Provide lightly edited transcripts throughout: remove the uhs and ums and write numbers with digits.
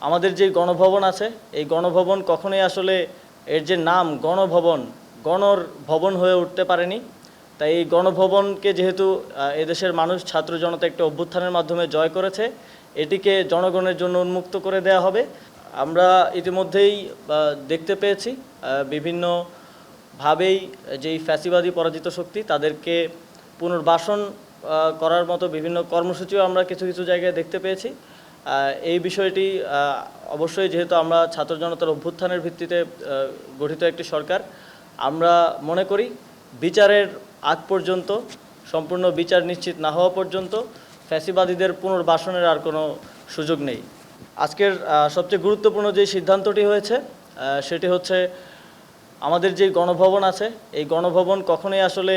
আমাদের যে গণভবন আছে এই গণভবন কখনোই আসলে এর যে নাম গণভবন গণর ভবন হয়ে উঠতে পারেনি। তাই এই গণভবনকে যেহেতু এদেশের মানুষ ছাত্র জনতা একটা অভ্যুত্থানের মাধ্যমে জয় করেছে, এটিকে জনগণের জন্য উন্মুক্ত করে দেয়া হবে। আমরা ইতিমধ্যেই দেখতে পেয়েছি বিভিন্নভাবেই যেই ফ্যাসিবাদী পরাজিত শক্তি তাদেরকে পুনর্বাসন করার মতো বিভিন্ন কর্মসূচিও আমরা কিছু কিছু জায়গায় দেখতে পেয়েছি। এই বিষয়টি অবশ্যই যেহেতু আমরা ছাত্র জনতার অভ্যুত্থানের ভিত্তিতে গঠিত একটি সরকার, আমরা মনে করি বিচারের আগ পর্যন্ত সম্পূর্ণ বিচার নিশ্চিত না হওয়া পর্যন্ত ফ্যাসিবাদীদের পুনর্বাসনের আর কোনো সুযোগ নেই। আজকের সবচেয়ে গুরুত্বপূর্ণ যে সিদ্ধান্তটি হয়েছে সেটি হচ্ছে আমাদের যে গণভবন আছে এই গণভবন কখনোই আসলে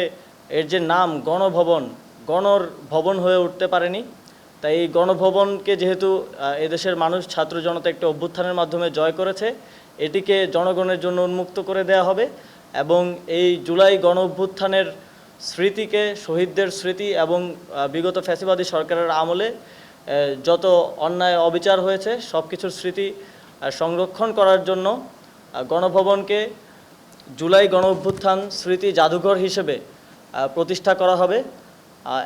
এর যে নাম গণভবন গণর ভবন হয়ে উঠতে পারেনি। তাই এই গণভবনকে যেহেতু এদেশের মানুষ ছাত্র জনতা একটা অভ্যুত্থানের মাধ্যমে জয় করেছে, এটিকে জনগণের জন্য উন্মুক্ত করে দেয়া হবে এবং এই জুলাই গণ অভ্যুত্থানের স্মৃতিকে, শহীদদের স্মৃতি এবং বিগত ফ্যাসিবাদী সরকারের আমলে যত অন্যায় অবিচার হয়েছে সব কিছুর স্মৃতি সংরক্ষণ করার জন্য গণভবনকে জুলাই গণ অভ্যুত্থান স্মৃতি জাদুঘর হিসেবে প্রতিষ্ঠা করা হবে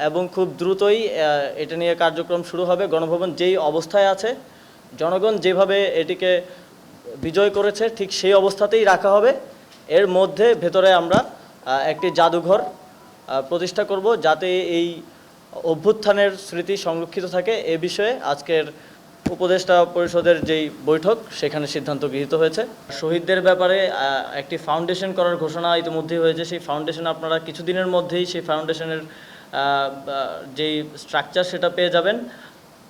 এবং খুব দ্রুতই এটা নিয়ে কার্যক্রম শুরু হবে। গণভবন যেই অবস্থায় আছে, জনগণ যেভাবে এটিকে বিজয় করেছে ঠিক সেই অবস্থাতেই রাখা হবে। এর মধ্যে ভেতরে আমরা একটি জাদুঘর প্রতিষ্ঠা করব যাতে এই অভ্যুত্থানের স্মৃতি সংরক্ষিত থাকে। এ বিষয়ে আজকের উপদেষ্টা পরিষদের যেই বৈঠক সেখানে সিদ্ধান্ত গৃহীত হয়েছে। শহীদদের ব্যাপারে একটি ফাউন্ডেশন করার ঘোষণা ইতিমধ্যেই হয়েছে। সেই ফাউন্ডেশন আপনারা কিছুদিনের মধ্যেই সেই ফাউন্ডেশনের যেই স্ট্রাকচার সেটা পেয়ে যাবেন।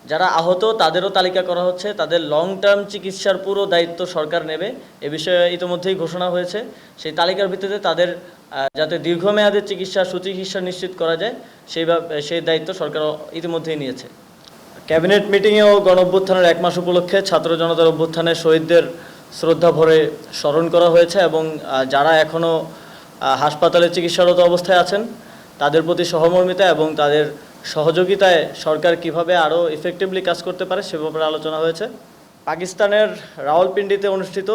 যারা আহত তাদেরও তালিকা করা হচ্ছে, তাদের লং টার্ম চিকিৎসার পুরো দায়িত্ব সরকার নেবে, এ বিষয়ে ইতিমধ্যেই ঘোষণা হয়েছে। সেই তালিকার ভিত্তিতে তাদের যাতে দীর্ঘমেয়াদের চিকিৎসা সুচিকিৎসা নিশ্চিত করা যায় সেই দায়িত্ব সরকার ইতিমধ্যেই নিয়েছে। ক্যাবিনেট মিটিংয়েও গণ অভ্যুত্থানের 1 মাস উপলক্ষে ছাত্র জনতার অভ্যুত্থানে শহীদদের শ্রদ্ধা ভরে স্মরণ করা হয়েছে এবং যারা এখনও হাসপাতালে চিকিৎসারত অবস্থায় আছেন তাদের প্রতি সহমর্মিতা এবং তাদের সহযোগিতায় সরকার কিভাবে আরও ইফেক্টিভলি কাজ করতে পারে সে ব্যাপারে আলোচনা হয়েছে। পাকিস্তানের রাওয়ালপিন্ডিতে অনুষ্ঠিত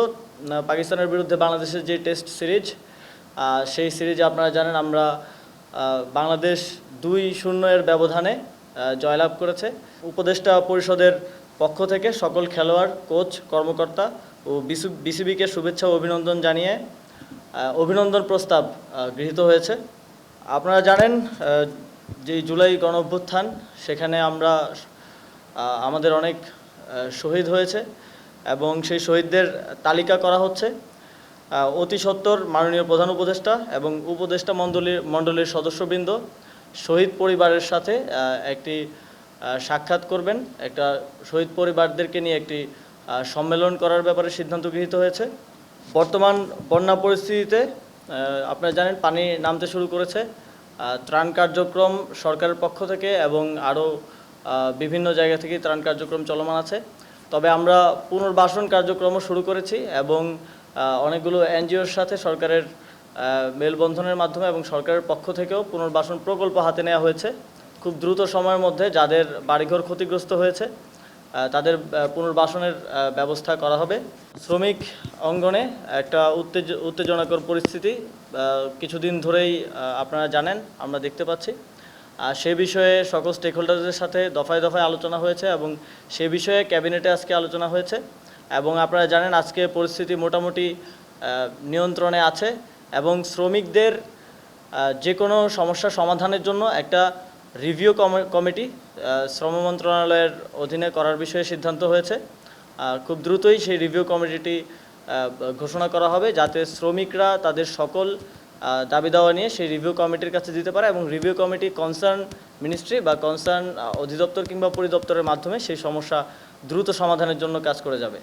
পাকিস্তানের বিরুদ্ধে বাংলাদেশের যে টেস্ট সিরিজ, সেই সিরিজে আপনারা জানেন আমরা বাংলাদেশ 2-0 ব্যবধানে জয়লাভ করেছে। উপদেষ্টা পরিষদের পক্ষ থেকে সকল খেলোয়াড়, কোচ, কর্মকর্তা ও বিসিবিকে শুভেচ্ছা ও অভিনন্দন জানিয়ে অভিনন্দন প্রস্তাব গৃহীত হয়েছে। আপনারা জানেন যে জুলাই গণ অভ্যুত্থান সেখানে আমাদের অনেক শহীদ হয়েছে এবং সেই শহীদদের তালিকা করা হচ্ছে। অতি সত্বর মাননীয় প্রধান উপদেষ্টা এবং উপদেষ্টা মণ্ডলীর সদস্যবৃন্দ শহীদ পরিবারের সাথে একটি সাক্ষাৎ করবেন, একটা শহীদ পরিবারদেরকে নিয়ে একটি সম্মেলন করার ব্যাপারে সিদ্ধান্ত গৃহীত হয়েছে। বর্তমান বন্যা পরিস্থিতিতে আপনারা জানেন পানি নামতে শুরু করেছে। ত্রাণ কার্যক্রম সরকারের পক্ষ থেকে এবং আরও বিভিন্ন জায়গা থেকে ত্রাণ কার্যক্রম চলমান আছে। তবে আমরা পুনর্বাসন কার্যক্রমও শুরু করেছি এবং অনেকগুলো এনজিওর সাথে সরকারের মেলবন্ধনের মাধ্যমে এবং সরকারের পক্ষ থেকেও পুনর্বাসন প্রকল্প হাতে নেওয়া হয়েছে। খুব দ্রুত সময়ের মধ্যে যাদের বাড়িঘর ক্ষতিগ্রস্ত হয়েছে তাদের পুনর্বাসনের ব্যবস্থা করা হবে। শ্রমিক অঙ্গনে একটা উত্তেজনাকর পরিস্থিতি কিছুদিন ধরেই আপনারা জানেন, আমরা দেখতে পাচ্ছি। সে বিষয়ে সকল স্টেক হোল্ডারদের সাথে দফায় দফায় আলোচনা হয়েছে এবং সে বিষয়ে ক্যাবিনেটে আজকে আলোচনা হয়েছে এবং আপনারা জানেন আজকে পরিস্থিতি মোটামুটি নিয়ন্ত্রণে আছে এবং শ্রমিকদের যে কোনো সমস্যা সমাধানের জন্য একটা রিভিউ কমিটি শ্রম মন্ত্রণালয়ের অধীনে করার বিষয়ে সিদ্ধান্ত হয়েছে। খুব দ্রুতই সেই রিভিউ কমিটিটি ঘোষণা করা হবে যাতে শ্রমিকরা তাদের সকল দাবি দাওয়া নিয়ে সেই রিভিউ কমিটির কাছে দিতে পারে এবং রিভিউ কমিটি কনসার্ন মিনিস্ট্রি বা কনসার্ন অধিদপ্তর কিংবা পরিদপ্তরের মাধ্যমে সেই সমস্যা দ্রুত সমাধানের জন্য কাজ করে যাবে।